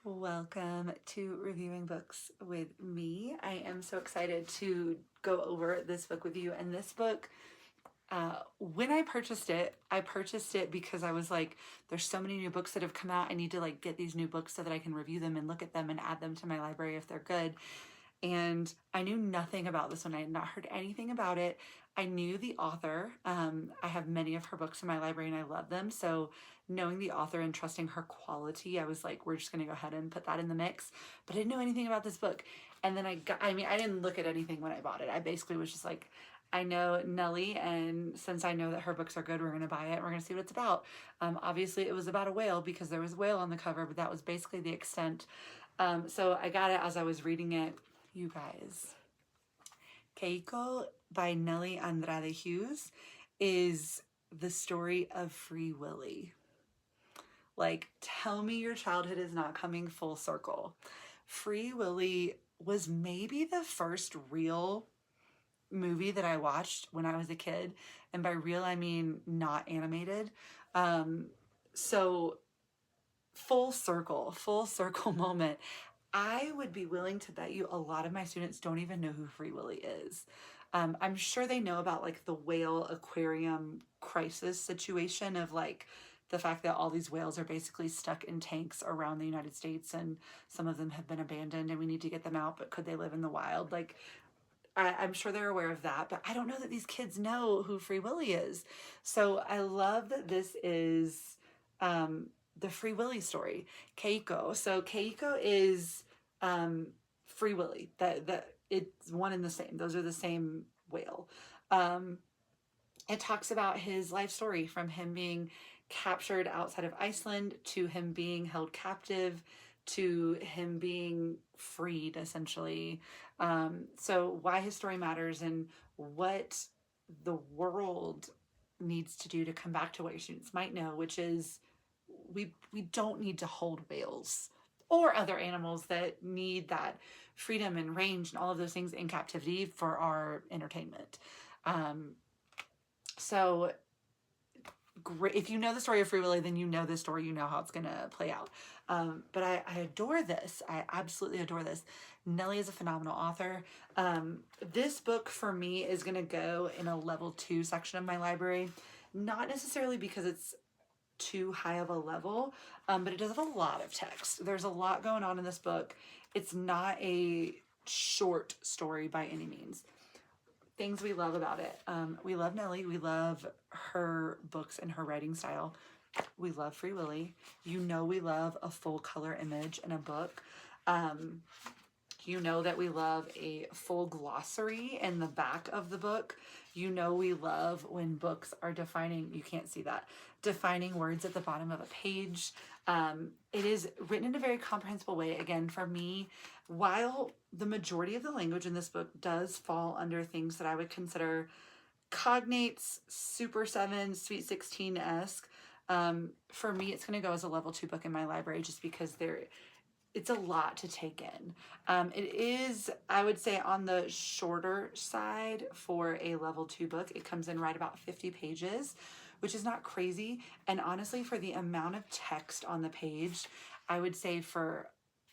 Welcome to Reviewing Books with me. I am so excited to go over this book with you. And this book, when I purchased it because I was like, there's so many new books that have come out. I need to like get these new books so that I can review them and look at them and add them to my library if they're good. And I knew nothing about this one. I had not heard anything about it. I knew the author. I have many of her books in my library and I love them. So knowing the author and trusting her quality, I was like, we're just going to go ahead and put that in the mix. But I didn't know anything about this book. And then I didn't look at anything when I bought it. I basically was just like, I know Nelly, and since I know that her books are good, we're going to buy it. We're going to see what it's about. Obviously, it was about a whale because there was a whale on the cover, but that was basically the extent. So I got it as I was reading it. You guys, Keiko by Nelly Andrade-Hughes is the story of Free Willy. Like, tell me your childhood is not coming full circle. Free Willy was maybe the first real movie that I watched when I was a kid. And by real, I mean not animated. So full circle moment. I would be willing to bet you a lot of my students don't even know who Free Willy is. I'm sure they know about like the whale aquarium crisis situation of like the fact that all these whales are basically stuck in tanks around the United States and some of them have been abandoned and we need to get them out, but could they live in the wild? Like, I'm sure they're aware of that, but I don't know that these kids know who Free Willy is. So I love that this is the Free Willy story. Keiko. So Keiko is Free Willy. That it's one and the same. Those are the same whale. It talks about his life story from him being captured outside of Iceland to him being held captive to him being freed, essentially. So why his story matters and what the world needs to do to come back to what your students might know, which is we don't need to hold whales or other animals that need that freedom and range and all of those things in captivity for our entertainment. So great. If you know the story of Free Willy, then you know this story, you know how it's going to play out. But I adore this. I absolutely adore this. Nelly is a phenomenal author. This book for me is going to go in a level 2 section of my library, not necessarily because it's too high of a level, but it does have a lot of text. There's a lot going on in this book. It's not a short story by any means. Things we love about it. We love Nelly. We love her books and her writing style. We love Free Willy. You know we love a full color image in a book. You know that we love a full glossary in the back of the book. You know we love when books are defining, you can't see that, defining words at the bottom of a page. It is written in a very comprehensible way. Again, for me, while the majority of the language in this book does fall under things that I would consider cognates, Super 7, Sweet 16-esque, for me, it's going to go as a level 2 book in my library just because it's a lot to take in. It is, I would say, on the shorter side for a level 2 book. It comes in right about 50 pages, which is not crazy. And honestly, for the amount of text on the page, I would say for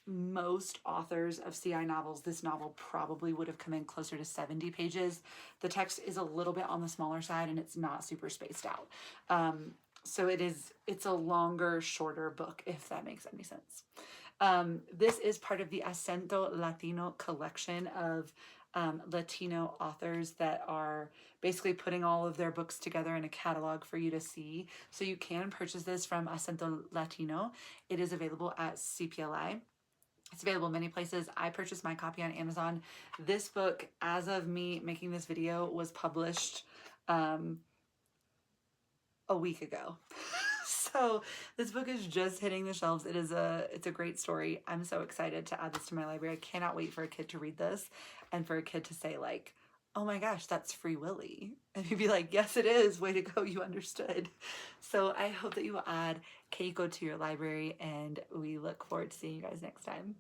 most authors of CI novels, this novel probably would have come in closer to 70 pages. The text is a little bit on the smaller side and it's not super spaced out. So it's a longer, shorter book, if that makes any sense. This is part of the Acento Latino collection of Latino authors that are basically putting all of their books together in a catalog for you to see. So you can purchase this from Acento Latino. It is available at CPLI. It's available many places. I purchased my copy on Amazon. This book, as of me making this video, was published a week ago. So this book is just hitting the shelves. It's a great story. I'm so excited to add this to my library. I cannot wait for a kid to read this and for a kid to say like, oh my gosh, that's Free Willy. And he'd be like, yes, it is. Way to go. You understood. So I hope that you will add Keiko to your library and we look forward to seeing you guys next time.